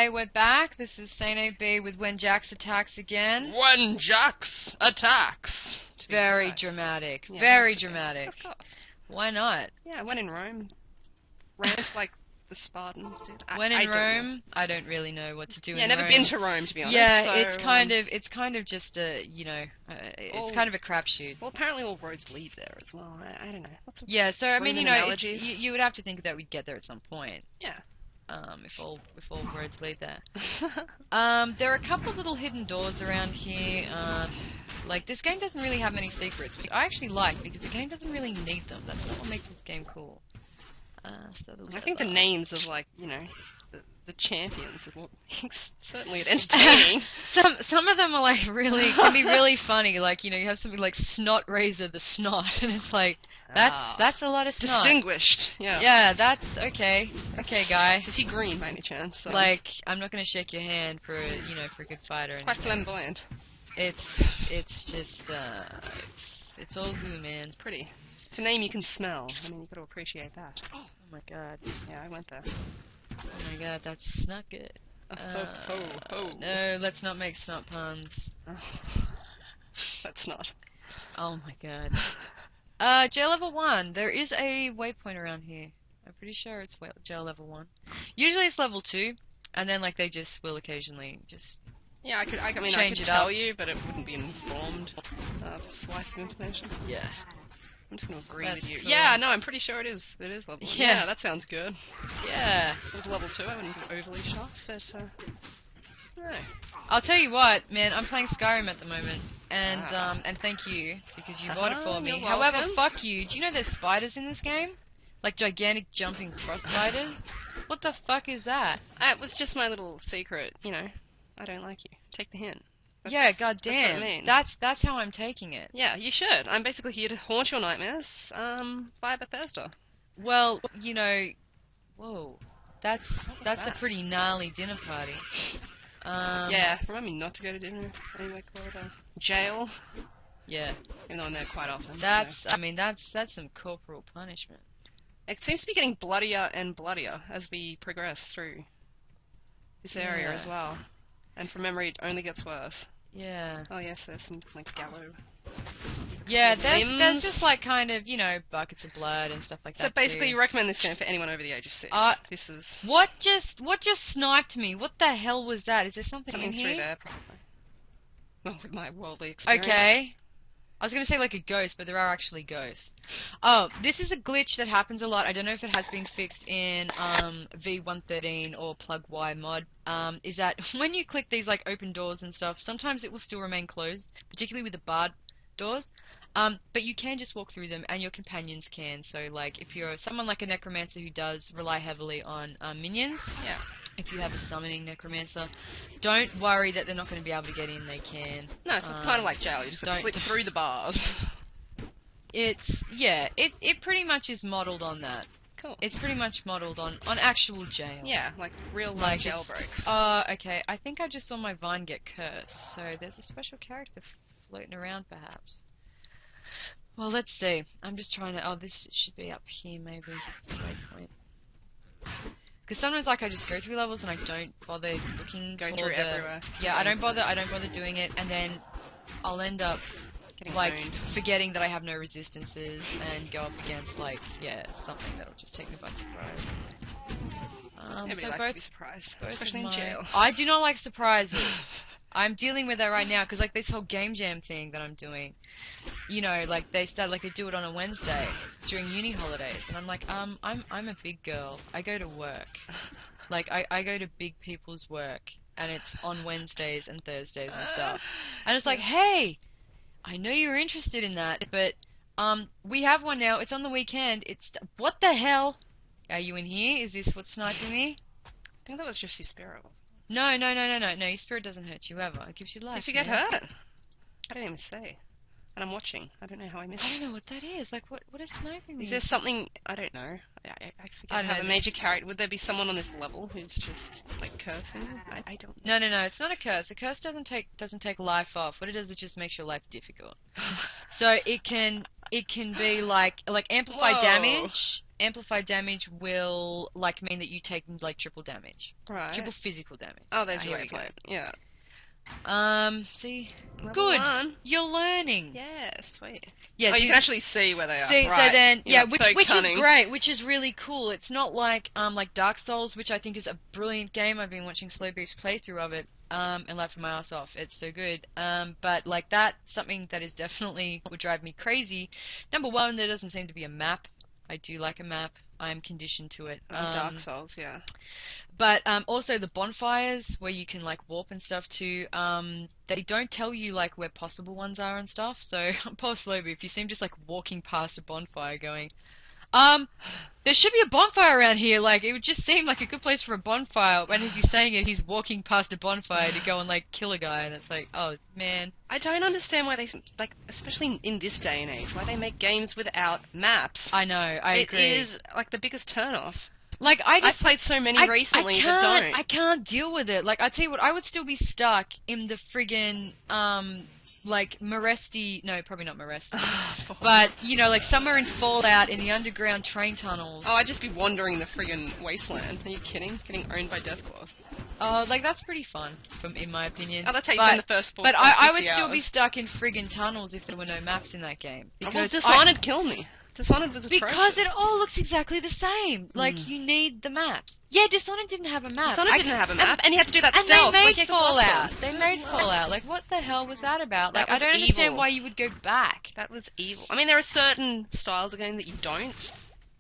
Hey, we're back. This is Saint AB with When Jax Attacks Again. When Jax Attacks. Very dramatic. Yeah, Very dramatic. Of course. Why not? Yeah, when in Rome. Rant like the Spartans did. When in Rome, I don't really know what to do in Rome. Yeah, never been to Rome, to be honest. Yeah, so, it's kind of just a, it's kind of a crapshoot. Well, apparently all roads lead there as well. I don't know. Yeah, so I mean, analogies. you would have to think that we'd get there at some point. Yeah. If all roads lead there. There are a couple of little hidden doors around here. Like, this game doesn't really have many secrets, which I actually like, because the game doesn't really need them. That's not what makes this game cool. I think the names of, like, the champions are what makes certainly entertaining. Some of them are, like, can be really funny. Like, you have something like Snot Razor the Snot, and it's like, that's a lot of snot. Distinguished, yeah. Yeah, that's okay. Okay, guy. Is he green by any chance? Like, I'm not gonna shake your hand for a good fighter. It's quite flamboyant. It's just it's all goo, man. It's pretty. It's a name you can smell. I mean, you've got to appreciate that. Oh my god. Yeah, I went there. Oh my god, that's not good. Ho. No, let's not make snot puns. Oh. That's not. Oh my god. Jail level 1. There is a waypoint around here. I'm pretty sure it's jail level 1. Usually it's level 2, and then like they just will occasionally just. Yeah, I could tell you, but it wouldn't be informed slice of information. Yeah. I'm just gonna agree That's with you. cool. Yeah, no, I'm pretty sure it is. It is level. Yeah, that sounds good. Yeah. If it was level 2, I wouldn't be overly shocked, but no. I'll tell you what, man. I'm playing Skyrim at the moment, and thank you because you bought it for me. However, fuck you. Do you know there's spiders in this game? Like gigantic jumping frost spiders. What the fuck is that? It was just my little secret. I don't like you. Take the hint. Yeah, goddamn. That's what it means. That's how I'm taking it. Yeah, you should. I'm basically here to haunt your nightmares. By Bethesda. Well, whoa, that's a pretty gnarly dinner party. Yeah, remind me not to go to dinner anyway called jail. Yeah. Even though I'm there quite often. That's some corporal punishment. It seems to be getting bloodier and bloodier as we progress through this area as well. And from memory, it only gets worse. Yeah. Oh yes, there's some like gallow. Yeah, there's just like kind of buckets of blood and stuff like that. So basically, too. you recommend this game for anyone over the age of 6. This is what just sniped me? What the hell was that? Is there something in here? Through there, probably. Well, with my worldly experience. Okay. I was going to say like a ghost, but there are actually ghosts. Oh, this is a glitch that happens a lot. I don't know if it has been fixed in V113 or Plug Y mod. Is that when you click these like open doors and stuff, sometimes it will still remain closed, particularly with the barred doors. But you can just walk through them, and your companions can. So like if you're someone like a necromancer who does rely heavily on minions, if you have a summoning necromancer, don't worry that they're not going to be able to get in. They can. No, so it's kind of like jail. You just got to slip through the bars. It pretty much is modelled on that. Cool. It's pretty much modelled on actual jail. Yeah, like real life jailbreaks. Okay. I think I just saw my vine get cursed. So there's a special character floating around, perhaps. Well, let's see. I'm just trying to. Oh, this should be up here, maybe. Waypoint. Because sometimes, like, I just go through levels and I don't bother looking everywhere. Yeah, I don't bother doing it, and then I'll end up forgetting that I have no resistances and go up against like something that'll just take me by surprise. Everybody likes to be surprised, especially in jail. I do not like surprises. I'm dealing with that right now because like this whole game jam thing that I'm doing, like they do it on a Wednesday during uni holidays, and I'm like, I'm a big girl. I go to work, like I go to big people's work, and it's on Wednesdays and Thursdays and stuff, and it's like, hey, I know you're interested in that, but we have one now. It's on the weekend. What the hell? Are you in here? Is this what's sniping me? I think that was just your spirit. No. Your spirit doesn't hurt you ever. It gives you life. Did you get hurt? I didn't even say. And I'm watching. I don't know how I missed it. I don't know what that is. Like, what is sniping me? Is there something... I don't know. I forget. I have a major character. Would there be someone on this level who's just, like, cursing? I don't know. No. It's not a curse. A curse doesn't take life off. What it does, it just makes your life difficult. So it can be, like amplified damage. amplified damage will like mean that you take like triple damage, Right. triple physical damage. Oh, there's Here your we way go. point. Yeah. See, Level good. 1. You're learning. Yeah, sweet. Yeah, Oh, you can actually see where they are. see, Right. so then, Yeah, which so which is cunning. great, which is really cool. It's not like Dark Souls, which I think is a brilliant game. I've been watching Slowbeef's playthrough of it, and laughing my ass off. It's so good. But like that, something that is definitely would drive me crazy. Number one, there doesn't seem to be a map. I do like a map. I'm conditioned to it. Dark Souls, yeah. But also the bonfires where you can like warp and stuff too. They don't tell you like where possible ones are and stuff. So poor Slowby, if you see him just like walking past a bonfire, going, there should be a bonfire around here. Like it would just seem like a good place for a bonfire. And as he's saying it, he's walking past a bonfire to go and like kill a guy, and it's like, oh man. I don't understand why they, like, especially in this day and age, why they make games without maps. I know, I agree. It is like the biggest turnoff. Like I've played so many recently that don't. I can't deal with it. Like I tell you what, I would still be stuck in the friggin' like Moresti. No, probably not Moresti. But you know, like somewhere in Fallout in the underground train tunnels. Oh, I'd just be wandering the friggin' wasteland. Are you kidding? Getting owned by death claws. Oh, like that's pretty fun, in my opinion. Oh, that takes in the first 4 But I would 50 still be hours. stuck in friggin' tunnels if there were no maps in that game. Well, Because Dishonored killed me. Dishonored was atrocious. because it all looks exactly the same. Like you need the maps. Yeah, Dishonored didn't have a map. Dishonored didn't have a map, and you had to do that And stealth. they like, made you had to watch Fallout. them. They made Fallout. Like, what the hell was that about? Like, That I was don't understand evil. why you would go back. That was evil. I mean, there are certain styles of game that you don't,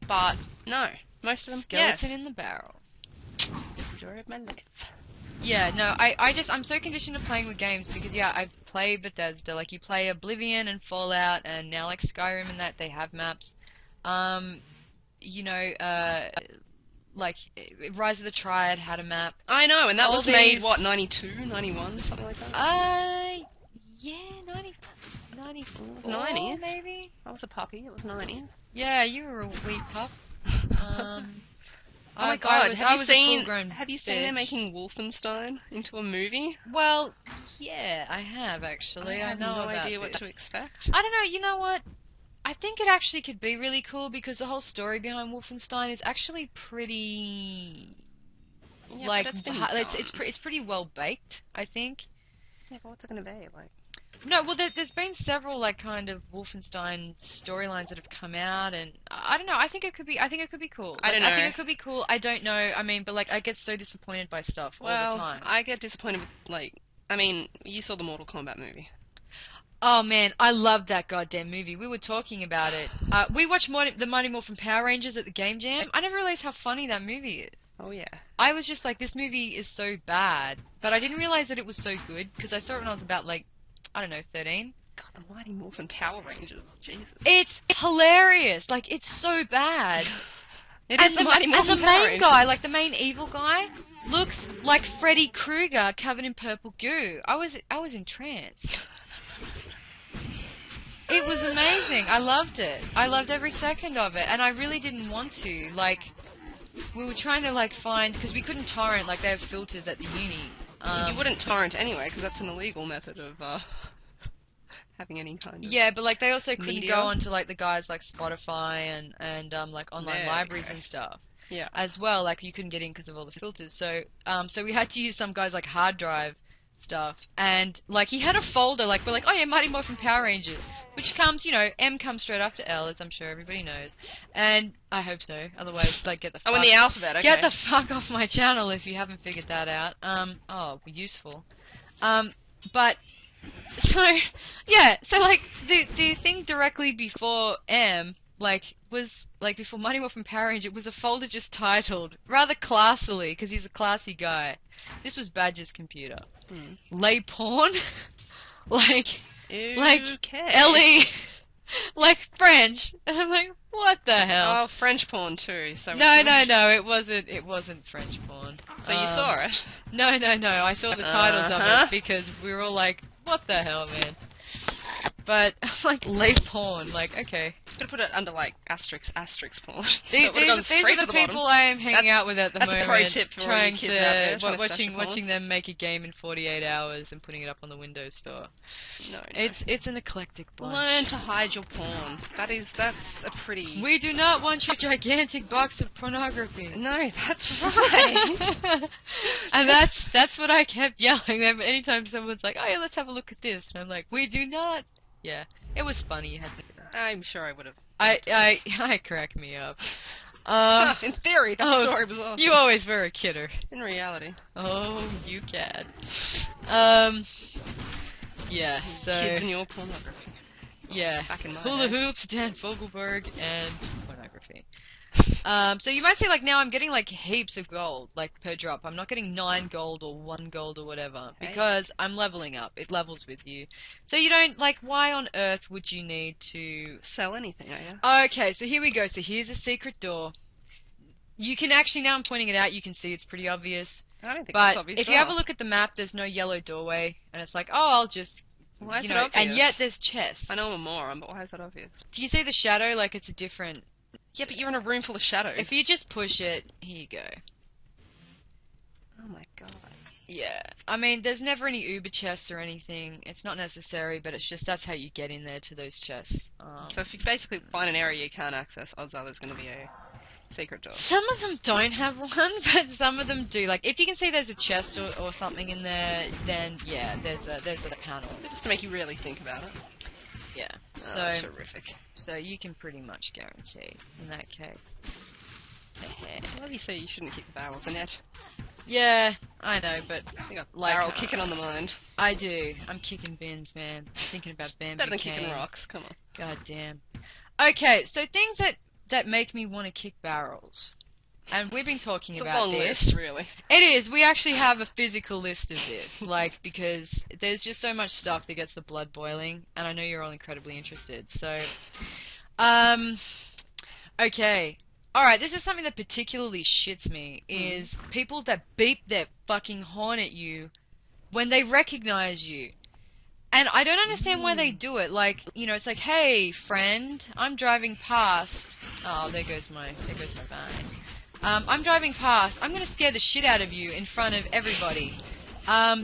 but no, most of them, Skeleton yes. in the barrel. Story of my life. Yeah, no, I'm so conditioned to playing with games because, yeah, I play Bethesda. Like, you play Oblivion and Fallout and now, like, Skyrim and that, they have maps. You know, like, Rise of the Triad had a map. I know, and that All was made, these- what, 92, 91, something like that? Yeah, 90, It was 90s. maybe? I was a puppy, it was 90. Yeah, you were a wee pup. Oh my god, I have you was a seen full-grown they're bitch. making Wolfenstein into a movie? Well, yeah, I have actually. I have know no about idea what this. to expect. I don't know. You know what? I think it actually could be really cool because the whole story behind Wolfenstein is actually pretty, Yeah, like, but it's been it's pretty well baked. I think. Yeah, but what's it gonna be like? No, well, there's been several like kind of Wolfenstein storylines that have come out, and I don't know. I think it could be cool. I don't I know. think it could be cool. I don't know. I mean, but like, I get so disappointed by stuff all the time. I get disappointed with, like, I mean, you saw the Mortal Kombat movie. Oh man, I loved that goddamn movie. We were talking about it. We watched the Mighty Morphin Power Rangers at the Game Jam. I never realized how funny that movie is. Oh yeah. I was just like, this movie is so bad, but I didn't realize that it was so good because I saw it when I was about like, I don't know, 13. God, the Mighty Morphin Power Rangers. Jesus. It's hilarious. Like, it's so bad. It is the Mighty Morphin and the Power main Rangers. guy, like the main evil guy, looks like Freddy Krueger covered in purple goo. I was entranced. It was amazing. I loved it. I loved every second of it, and I really didn't want to. Like, we were trying to like find because we couldn't torrent. Like, they have filters at the uni. You wouldn't torrent anyway, because that's an illegal method of having any kind of. Yeah, but like they also couldn't media. go onto like the guys like Spotify and like online There libraries we go. and stuff. Yeah. As well, like you couldn't get in because of all the filters. So so we had to use some guys like hard drive stuff, and like he had a folder like we're like, oh yeah, Mighty Morphin Power Rangers, which comes, you know, M comes straight after L, as I'm sure everybody knows, and I hope so. Otherwise, like get the fuck Oh, in the alphabet. Okay. get the fuck off my channel if you haven't figured that out. Oh, useful. But so yeah, so like the thing directly before M was before Mighty Morphin Power Ranger was a folder just titled rather classily because he's a classy guy. This was Badger's computer. Lay porn, like Okay. Ellie, like French, and I'm like, what the hell? Oh, French porn too. So No, it wasn't French porn. So you saw it. No, I saw the titles of it because we were all like, what the hell, man? But, like, lay porn, like, okay. Gotta put it under like asterisk porn. These are the people I am hanging out with at the moment. That's a pro tip for all you kids out there trying to watching them make a game in 48 hours and putting it up on the Windows Store. No. It's an eclectic bunch. Learn to hide your porn. That's a pretty. We do not want your gigantic box of pornography. No, that's right. And that's what I kept yelling. Anytime someone's like, "Oh yeah, let's have a look at this," and I'm like, "We do not." Yeah, it was funny. You had to. I'm sure I would have. I crack me up. In theory, that story was awesome. You always were a kidder. In reality. Oh, you cad. Yeah, so... Kids and your pornography. Yeah. Back in my Hula day. hoops, Dan Fogelberg, and pornography. So you might say, like, now I'm getting, like, heaps of gold, like, per drop. I'm not getting 9 gold or 1 gold or whatever, because I'm leveling up. It levels with you. So you don't, like, why on earth would you need to... Sell anything, are you? Okay, so here we go. So here's a secret door. You can actually, now I'm pointing it out, you can see it's pretty obvious. I don't think But that's obvious. if you have a look at the map, there's no yellow doorway, and it's like, oh, I'll just... Why is you it know, obvious? and yet there's chests. I know I'm a moron, but why is that obvious? Do you see the shadow? Like, it's a different... Yeah, but you're in a room full of shadows. If you just push it, here you go. Oh my god. Yeah. I mean, there's never any Uber chests or anything. It's not necessary, but it's just that's how you get in there to those chests. So if you basically find an area you can't access, odds are there's going to be a secret door. Some of them don't have one, but some of them do. Like, if you can see there's a chest or something in there, then yeah, there's a panel. Just to make you really think about it. Yeah. So terrific. So you can pretty much guarantee in that case. I love you say you shouldn't kick the barrels, Annette. Yeah, I know, but You got like, barrel kicking on the mind. I do. I'm kicking bins, man. Thinking about bamboo Better than canes. kicking rocks. Come on. God damn. Okay, so things that make me want to kick barrels. And we've been talking It's a about long this. list, really. It is. We actually have a physical list of this, like, because there's just so much stuff that gets the blood boiling, and I know you're all incredibly interested. So, okay. Alright, this is something that particularly shits me, is people that beep their fucking horn at you when they recognize you. And I don't understand why they do it. Like, you know, it's like, hey, friend, I'm driving past. Oh, there goes my van. I'm driving past. I'm gonna scare the shit out of you in front of everybody.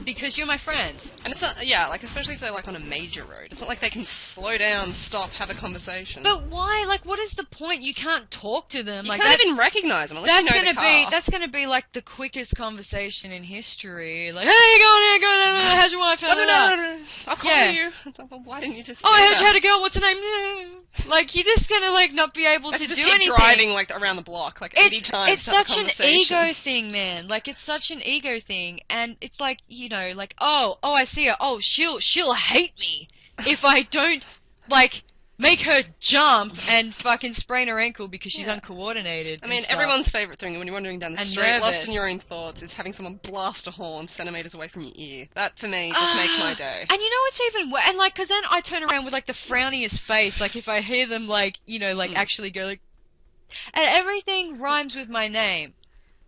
Because you're my friend. And it's not, yeah, like, especially if they're, like, on a major road. It's not like they can slow down, stop, have a conversation. But why? Like, what is the point? You can't talk to them. You like, can't even recognize them unless you know the car. That's gonna be, like, the quickest conversation in history. Like, hey, you going here? How's your wife? No. I'll call you. Well, why didn't you just I heard you had a girl. What's her name? Like, you're just gonna, like, not be able to just do keep anything. driving, like, around the block, like, 80 times It's to have a such an conversation. ego thing, man. Like, it's such an ego thing. And it's like, you know, like, oh, I see her. Oh, she'll hate me if I don't, like, make her jump and fucking sprain her ankle because she's uncoordinated. I mean, and stuff. everyone's favourite thing when you're wandering down the And street, nervous. lost in your own thoughts, is having someone blast a horn centimetres away from your ear. That, for me, just makes my day. And you know what's even worse? And, like, because then I turn around with, like, the frowniest face, like, if I hear them, like, you know, like, actually go, like... And everything rhymes with my name.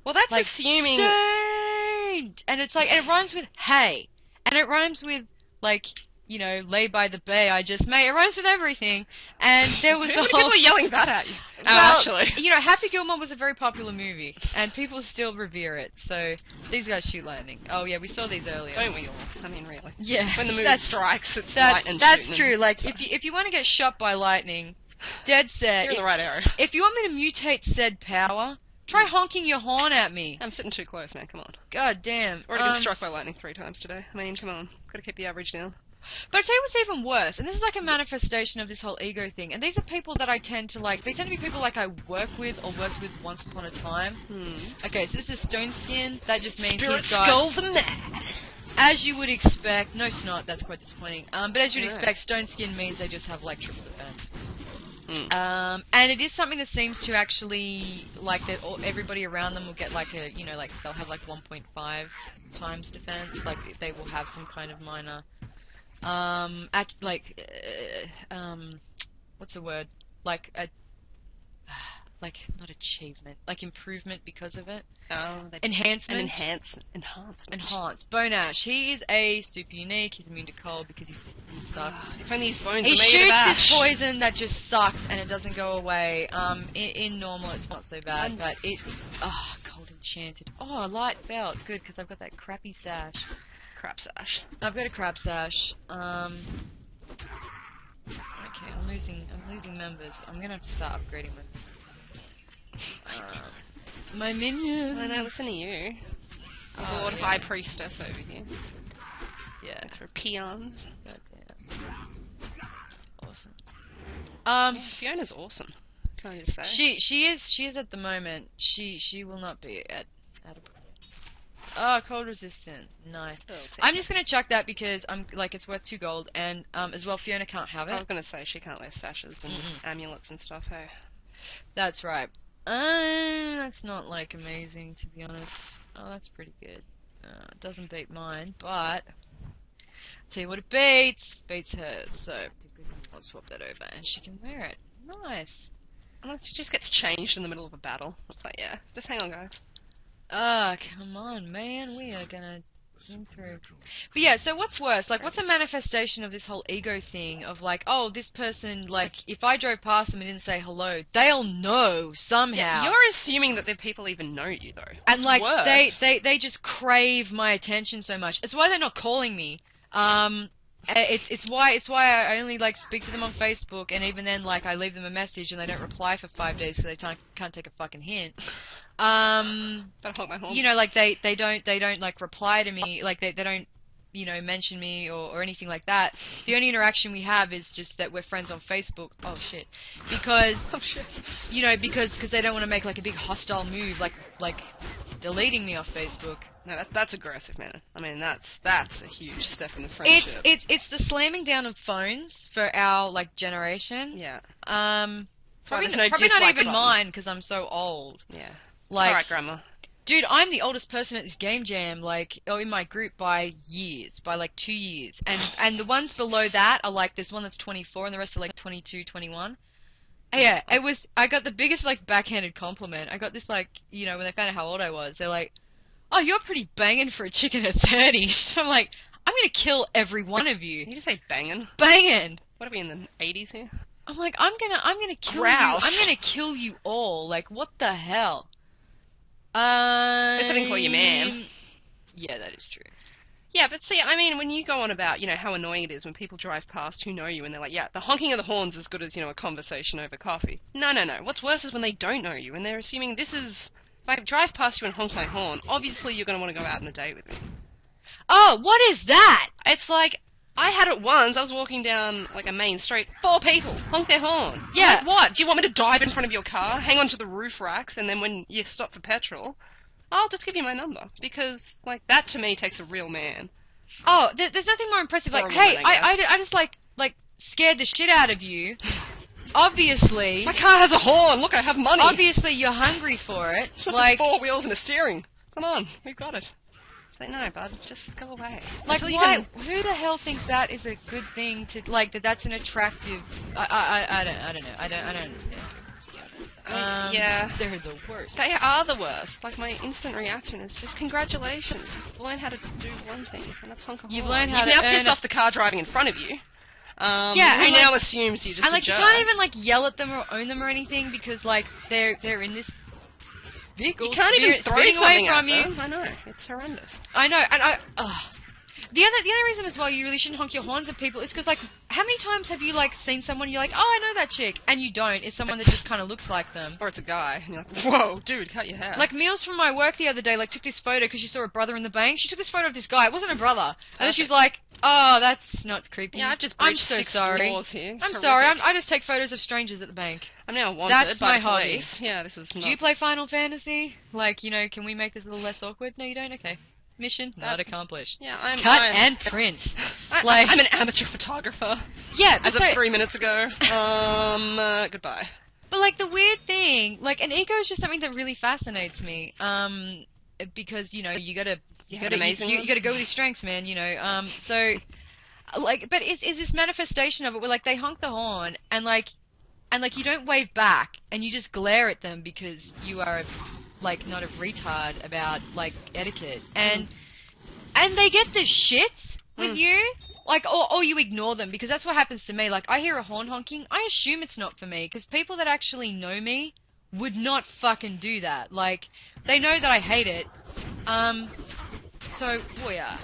Well, that's Like, assuming... Saint! And it's like, and it rhymes with hey. And it rhymes with, like... You know, lay by the bay I just made. It rhymes with everything. And there was How many people are yelling that at you? Well, Actually. you know, Happy Gilmore was a very popular movie, and people still revere it. So these guys shoot lightning. Oh yeah, we saw these earlier. Don't we all? I mean, really. Yeah. When the moon that's, strikes, it's that's, lightning That's shooting true. them. Like, if you want to get shot by lightning, dead set. You're in the right area. If you want me to mutate said power, try honking your horn at me. I'm sitting too close, man. Come on. God damn. Already been struck by lightning 3 times today. I mean, come on. Gotta keep the average down. But I'll tell you what's even worse, and this is like a manifestation of this whole ego thing, and these are people that I tend to like, they tend to be people like I work with or worked with once upon a time. Okay, so this is Stone Skin, that just means Spirit he's got... Skull the Man! As you would expect, no snot, that's quite disappointing, but as you'd expect, Stone Skin means they just have like triple defense. And it is something that seems to actually, like, that everybody around them will get like a, you know, like, they'll have like 1.5 times defense, like, they will have some kind of minor... what's the word? Like a like not achievement, like improvement because of it. Oh, Enhancement. Enhancement. Enhance. Bone Ash. He is a super unique. He's immune to cold because he sucks. If only his bones He were made of shoots ash. this poison that just sucks and it doesn't go away. In normal it's not so bad, but it's cold enchanted. Oh, light belt. Good, because I've got that crappy sash. Crap sash. I've got a crap sash. Okay, I'm losing members. I'm gonna have to start upgrading my minions. I know, listen to you. Oh, Lord yeah. High Priestess over here. Yeah. With her peons. Goddamn. Awesome. Yeah, Fiona's awesome. Can I just say? She is at the moment. She will not be at a Oh, cold resistant. Nice. I'm just gonna chuck that because it's worth 2 gold, and as well Fiona can't have it. I was gonna say she can't wear sashes and amulets and stuff. Hey. That's right. That's not like amazing to be honest. Oh, that's pretty good. It doesn't beat mine, but tell you what it beats. Beats hers. So I'll swap that over, and she can wear it. Nice. She just gets changed in the middle of a battle. It's like, yeah, just hang on, guys. Come on, man. We are gonna zoom through. But yeah, so what's worse? Like, what's a manifestation of this whole ego thing of like, oh, this person, like, if I drove past them and didn't say hello, they'll know somehow. Yeah, you're assuming that the people even know you, though. And, What's like, worse? they just crave my attention so much. It's why they're not calling me. It's why I only like speak to them on Facebook, and even then, like, I leave them a message and they don't reply for 5 days because they can't take a fucking hint. Better hold my horn. You know, like they don't like reply to me, like they don't, you know, mention me or anything like that. The only interaction we have is just that we're friends on Facebook. Oh shit. Because Oh shit. you know, because they don't want to make like a big hostile move like deleting me off Facebook. No, that's aggressive, man. I mean, that's a huge step in the friendship. It's the slamming down of phones for our like generation. Yeah. Probably there's no not dislike even button. mine because I'm so old. Yeah. Like, Alright, Grandma. dude, I'm the oldest person at this game jam, like, or in my group by years, by like 2 years. And the ones below that are like, there's one that's 24 and the rest are like 22, 21. Yeah, I got the biggest like backhanded compliment. I got this like, you know, when they found out how old I was, they're like, oh, you're pretty banging for a chick in her 30s. I'm like, I'm gonna kill every one of you. Can you just say banging? Banging! What are we in the 80s here? I'm like, I'm gonna kill Grouse. you. I'm gonna kill you all. Like, what the hell? I didn't call you ma'am. Yeah, that is true. Yeah, but see, I mean, when you go on about, you know, how annoying it is when people drive past who know you and they're like, yeah, the honking of the horn's as good as, you know, a conversation over coffee. No. What's worse is when they don't know you and they're assuming this is... If I drive past you and honk my horn, obviously you're going to want to go out on a date with me. Oh, what is that? It's like, I had it once, I was walking down, like, a main street, 4 people honk their horn. Yeah. Like, what? Do you want me to dive in front of your car, hang onto the roof racks, and then when you stop for petrol, I'll just give you my number? Because, like, that to me takes a real man. Oh, there's nothing more impressive. Or Like, a woman, hey, I guess. I just like scared the shit out of you. Obviously, My car has a horn! Look, I have money! obviously you're hungry for it. It's not Like, just 4 wheels and a steering. Come on, we've got it. Like, no, bud, just go away. like Until you why? can- Who the hell thinks that is a good thing to like? That's an attractive. I don't know. I don't. yeah. They're the worst. They are the worst. Like, my instant reaction is just, congratulations, you've learned how to do one thing, and that's honk a horn. You've learned how You've to now earn pissed a- off the car driving in front of you. Yeah, who and, now like- assumes you're just And a like you jerk. can't even like yell at them or own them or anything because like they're in this vehicle. You can't even throw speeding away something from at you. them. I know, it's horrendous. I know, and the other reason as well you really shouldn't honk your horns at people is because like how many times have you like seen someone you're like, oh, I know that chick, and you don't. It's someone that just kind of looks like them. Or it's a guy, and you're like, whoa, dude, cut your hair. Like Meals from my work the other day like took this photo because she saw her brother in the bank. She took this photo of this guy. It wasn't her brother, and then she's like, oh, that's not creepy. yeah, I've just I'm breached so 6 sorry. laws here. I'm Terrific. sorry. I just take photos of strangers at the bank. I'm now wanted That's by my the hobby. police. Yeah, this is not... Do you play Final Fantasy? Like, you know, can we make this a little less awkward? No, you don't? Okay. Mission not accomplished. Yeah, I'm... Cut I'm, and print. I, like- I'm an amateur photographer. Yeah, but As of so, 3 minutes ago. Goodbye. but like the weird thing, like an ego is just something that really fascinates me. Because, you know, you gotta You have an amazing one? you gotta go with your strengths, man, you know. So like but it's this manifestation of it where like they honk the horn and like and like you don't wave back, and you just glare at them because you are like not a retard about like etiquette, and they get the shits with you, like, or you ignore them, because that's what happens to me. Like, I hear a horn honking, I assume it's not for me, because people that actually know me would not fucking do that. Like, they know that I hate it. So, well, yeah.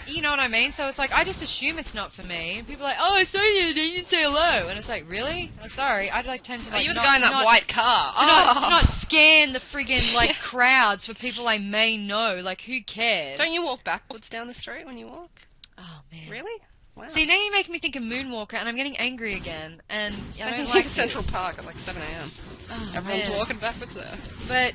You know what I mean? So it's like, I just assume it's not for me. And people are like, oh, I saw you, you didn't say hello. And it's like, really? I'm sorry. I'd like tend to like, you're the guy in that white car. To not scan the friggin' like crowds for people I may know. Like, who cares? Don't you walk backwards down the street when you walk? Oh, man. Really? Wow. See, now you're making me think of Moonwalker, and I'm getting angry again. And I don't like like Central Park at like 7 a.m. Oh, Everyone's man. walking backwards there. But,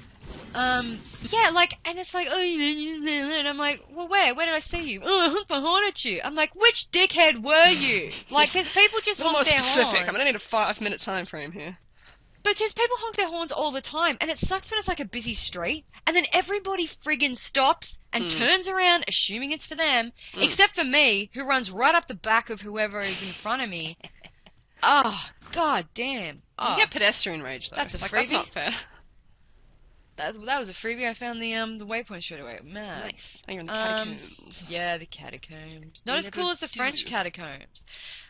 yeah, like, and it's like, oh, and I'm like, well, where did I see you? Oh, I honked my horn at you. I'm like, which dickhead were you? Like, because people just A little honk more their specific. horn. I'm gonna need a 5-minute time frame here. But just people honk their horns all the time, and it sucks when it's like a busy street, and then everybody friggin' stops and turns around, assuming it's for them, except for me, who runs right up the back of whoever is in front of me. Oh, god damn. Oh, You get pedestrian rage though. That's a That's freebie. not fair. that was a freebie. I found the waypoint straight away. Man. Nice. Oh, you're in the catacombs. Yeah, the catacombs. Not as cool as the French catacombs.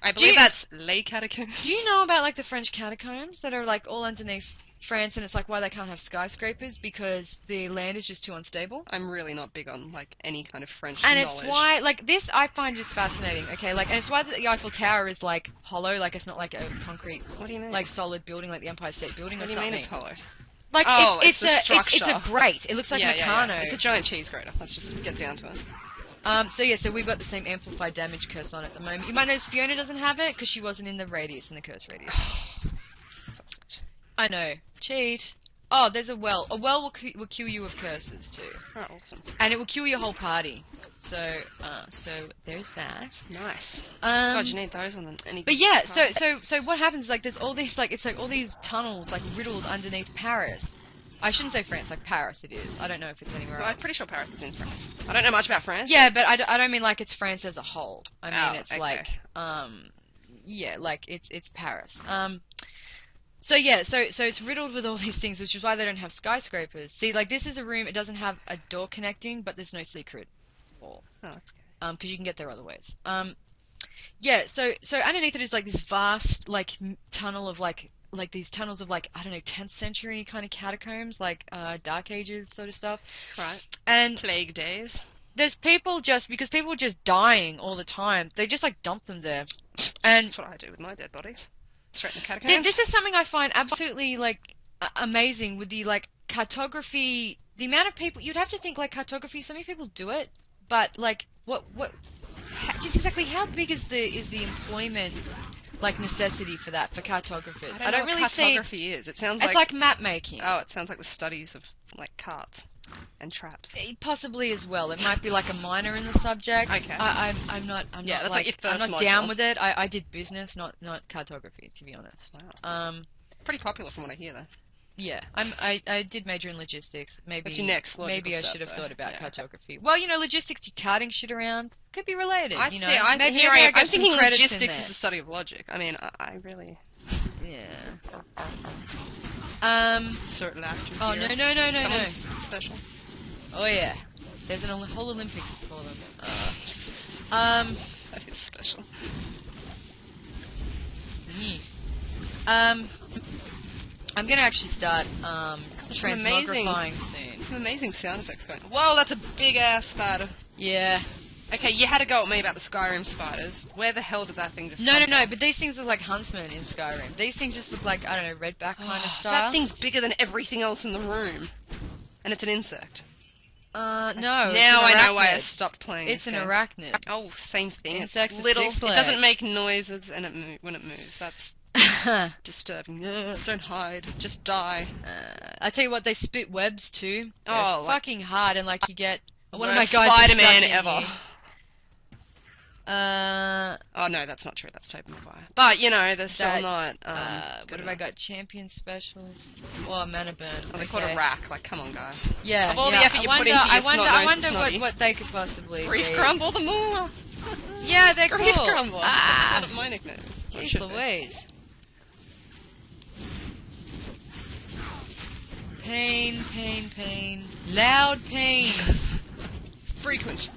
I believe that's Les Catacombs. Do you know about like the French catacombs that are like all underneath France, and it's like why they can't have skyscrapers, because the land is just too unstable? I'm really not big on like any kind of French And knowledge. it's why, like, this I find just fascinating, okay? Like, and it's why the Eiffel Tower is, like, hollow, like, it's not like a concrete, What do you mean? like, solid building like the Empire State Building What or do you something. mean it's hollow? Like, Oh, it's it's a it's a structure. grate. It looks like yeah, Meccano. yeah. It's a giant cheese grater. Let's just get down to it. So yeah, so we've got the same amplified damage curse on at the moment. You might notice Fiona doesn't have it, because she wasn't in the radius, in the curse radius. Sausage. I know. Cheat. Oh, there's a well. A well will kill you of curses, too. Oh, awesome. And it will kill your whole party. So there's that. Nice. God, you need those on any. But yeah, so what happens is like there's all these like it's like all these tunnels like riddled underneath Paris. I shouldn't say France, like Paris it is. I don't know if it's anywhere Well, else. I'm pretty sure Paris is in France. I don't know much about France. Yeah, but I don't mean like it's France as a whole. I mean it's okay. like yeah, like it's Paris. So yeah, so it's riddled with all these things, which is why they don't have skyscrapers. See, like this is a room, it doesn't have a door connecting, but there's no secret wall. Oh, that's good. Because you can get there other ways. Yeah, so underneath it is like this vast like tunnel of like these tunnels of like I don't know 10th century kind of catacombs, like Dark Ages sort of stuff. Right. And Plague days. there's people because people are just dying all the time. They just like dump them there. And That's what I do with my dead bodies. Straight in the catacombs. this is something I find absolutely like amazing with the like cartography. The amount of people you'd have to think like cartography. So many people do it, but like just exactly how big is the employment like necessity for that for cartographers? I don't know really what see. cartography is. It sounds It's like map making. Oh, it sounds like the studies of like carts and traps. Possibly as well. It might be like a minor in the subject. Okay. I'm not. Yeah, that's like your I'm first not module. down with it. I did business, not cartography, to be honest. Wow. Pretty popular from what I hear, though. Yeah, I did major in logistics. Maybe That's your next logical maybe I step, should have though. thought about Yeah. cartography. Well, you know, logistics, you carting shit around could be related. I you know, see. I'm maybe I get I'm some thinking credits in logistics there. is the study of logic. I mean, I really. Yeah. Sort of laughter. Oh here. no. Someone's special. Oh yeah. There's a whole Olympics for them. That is special. I'm gonna actually start Some amazing- transmogrifying soon. Some amazing sound effects going. Whoa, that's a big ass spider. Yeah. Okay, you had to go at me about the Skyrim spiders. Where the hell did that thing just No, come from? but these things are like huntsmen in Skyrim. These things just look like, I don't know, redback kind of style. That thing's bigger than everything else in the room. And it's an insect. No. it's Now an I know why I arachnid. stopped playing It's this an game. arachnid. Oh, same thing. Insects It's with little. 6 It doesn't legs. make noises and when it moves. That's disturbing. Don't hide. Just die. I tell you what, they spit webs too. They're Oh, like- fucking hard, and like you get one of my Worst guys is Spider-Man stuck in ever. here. Oh no, that's not true. That's Tobey Maguire. But you know, they're still That, not. what good have I enough. got? Champion specials. Oh, mana burn. Oh, they called okay. a rack. Like, come on, guys. Yeah. Of all the yeah. effort you put into your I wonder snot-nosed snotty. what they could possibly Grief be. Crumble the Moolah. Yeah, they're Grief cool. Crumble. Ah, That's my nickname. Or jeez should be. Louise. Pain, pain, pain. Loud pains. It's frequent.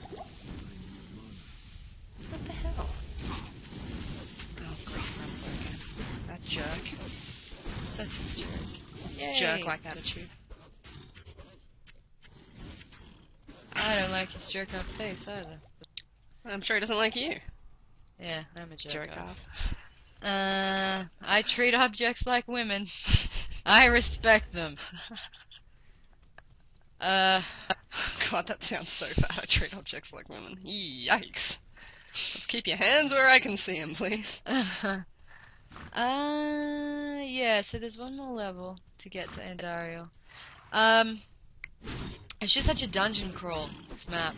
What the hell? Oh, grief, I'm broken. That jerk. That's a jerk. Yay. Jerk-like attitude. I don't like his jerk off face either. I'm sure he doesn't like you. Yeah, I'm a jerk Jerk off. off. I treat objects like women. I respect them. God, that sounds so bad. I treat objects like women. Yikes. Let's keep your hands where I can see them, please. Yeah, so there's one more level to get to Andariel. It's just such a dungeon crawl, this map.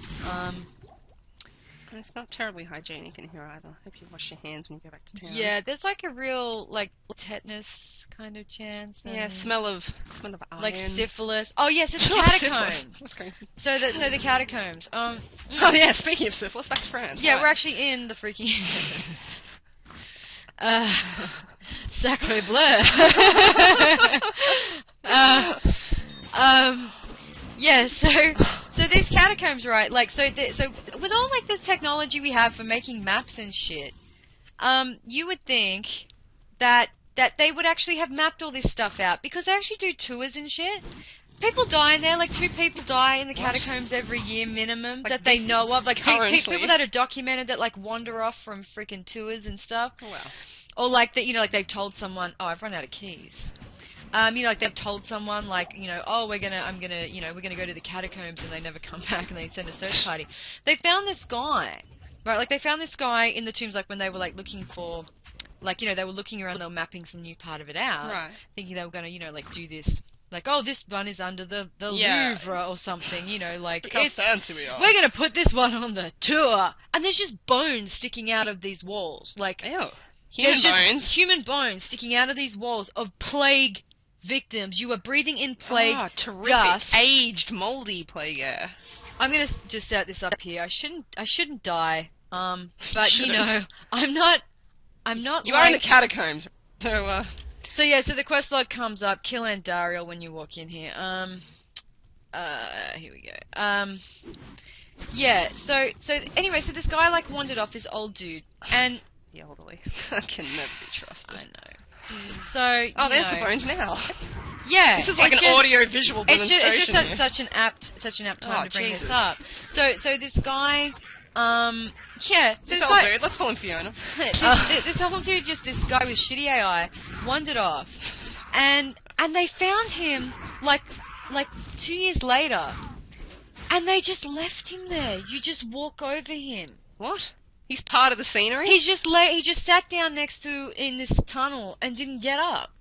It's not terribly hygienic in here either. Hope you wash your hands when you go back to town. Yeah, there's like a real, like, tetanus kind of chance. Yeah, and, smell of iron. like syphilis. Oh yes, it's the Oh, catacombs. syphilis. That's great. So the catacombs. Oh yeah, speaking of syphilis, back to France. Yeah, Right. we're actually in the freaking. Sacre bleu. Yeah, so these catacombs, right? Like, so with all like the technology we have for making maps and shit, you would think that they would actually have mapped all this stuff out because they actually do tours and shit. People die in there, like 2 people die in the catacombs every year minimum Like that they know of. Like currently? people that are documented that like wander off from freaking tours and stuff. Oh, wow. Or like that, you know, like they've told someone, oh, I've run out of keys. You know, like they've told someone, like, you know, oh, we're gonna go to the catacombs, and they never come back, and they send a search party. They found this guy, right? Like they found this guy in the tombs, like when they were like looking for, like, you know, they were looking around, they were mapping some new part of it out, Right. thinking they were gonna, you know, like do this, like, oh, this one is under the Yeah. Louvre or something, you know, like Look how it's. fancy we are. We're gonna put this one on the tour, and there's just bones sticking out of these walls, like. Ew. Human There's just bones. human bones sticking out of these walls of plague victims. You are breathing in plague terrific. dust. Aged, moldy plague air. I'm gonna just set this up here. I shouldn't die. But you know, Shouldn't. I'm not. You like... are in the catacombs, so So yeah, so the quest log comes up. Kill Andariel when you walk in here. Here we go. Yeah. So anyway, so this guy like wandered off. This old dude, and the elderly can never be trusted. I know. So Oh, there's you the know, bones now. Yeah, This is like it's an just- audio-visual demonstration. It's just here. such an apt time Oh, to bring Jesus. this up. So this guy, yeah, so This this old guy, dude, let's call him Fiona. this old dude, just this guy with shitty AI, wandered off, and they found him like 2 years later, and they just left him there. You just walk over him. What? He's part of the scenery? He just sat down next to in this tunnel and didn't get up.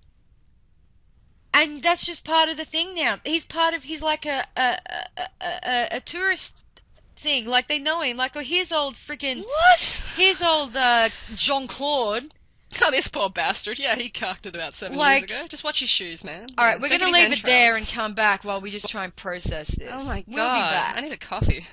And that's just part of the thing now. He's like a tourist thing. Like they know him. Like, oh, here's old freaking. What? Here's old Jean-Claude. Oh, this poor bastard. Yeah, he cocked it about 7 years Like- ago. Just watch his shoes, man. All right, Yeah, we're don't gonna get his leave it there and entrails. come back while we just try and process this. Oh my god. We'll be back. I need a coffee.